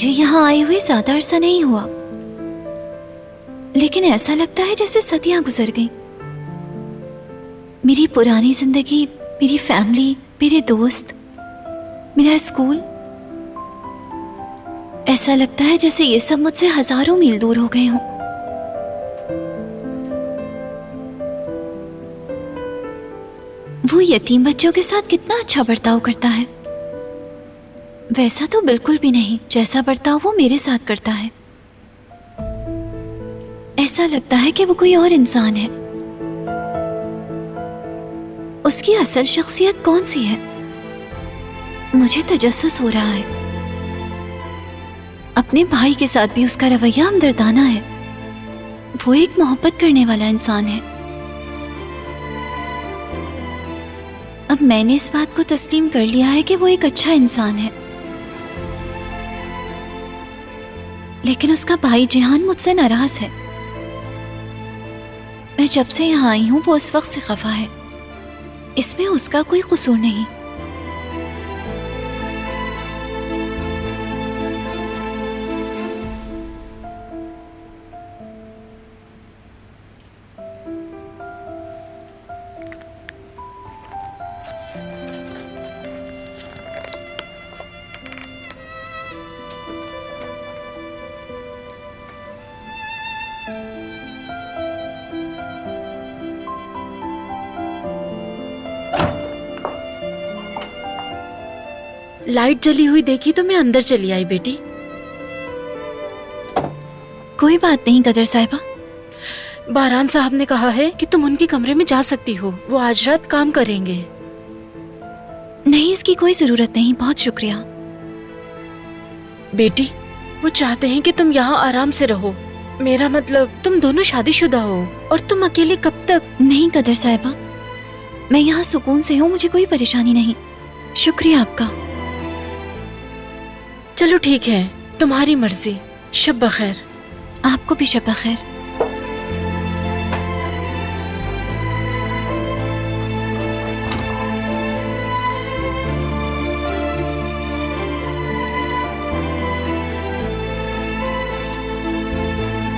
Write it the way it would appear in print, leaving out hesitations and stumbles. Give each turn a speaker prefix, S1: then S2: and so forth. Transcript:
S1: मुझे यहाँ आए हुए ज्यादा अरसा नहीं हुआ, लेकिन ऐसा लगता है जैसे सदियां गुजर गईं। मेरी पुरानी जिंदगी, मेरी फैमिली, मेरे दोस्त, मेरा स्कूल, ऐसा लगता है जैसे ये सब मुझसे हजारों मील दूर हो गए हों। वो यतीम बच्चों के साथ कितना अच्छा बर्ताव करता है, वैसा तो बिल्कुल भी नहीं जैसा बर्ताव वो मेरे साथ करता है। ऐसा लगता है कि वो कोई और इंसान है। उसकी असल शख्सियत कौन सी है? मुझे तजस्सुस हो रहा है। अपने भाई के साथ भी उसका रवैया हमदर्दाना है। वो एक मोहब्बत करने वाला इंसान है। अब मैंने इस बात को तस्लीम कर लिया है कि वो एक अच्छा इंसान है, लेकिन उसका भाई जिहान मुझसे नाराज है। मैं जब से यहाँ आई हूँ वो उस वक्त से खफा है। इसमें उसका कोई कसूर नहीं।
S2: लाइट जली हुई देखी तो मैं अंदर चली आई बेटी।
S1: कोई बात नहीं कदर साहिबा।
S2: बारान साहब ने कहा है कि तुम उनके कमरे में जा सकती हो, वो आज रात काम करेंगे।
S1: नहीं, इसकी कोई जरूरत नहीं, बहुत शुक्रिया।
S2: बेटी, वो चाहते हैं कि तुम यहाँ आराम से रहो। मेरा मतलब तुम दोनों शादीशुदा हो और तुम अकेले कब तक?
S1: नहीं कदर साहिबा, मैं यहाँ सुकून से हूँ, मुझे कोई परेशानी नहीं। शुक्रिया आपका।
S2: चलो ठीक है, तुम्हारी मर्जी। शब बखैर।
S1: आपको भी शब बखैर।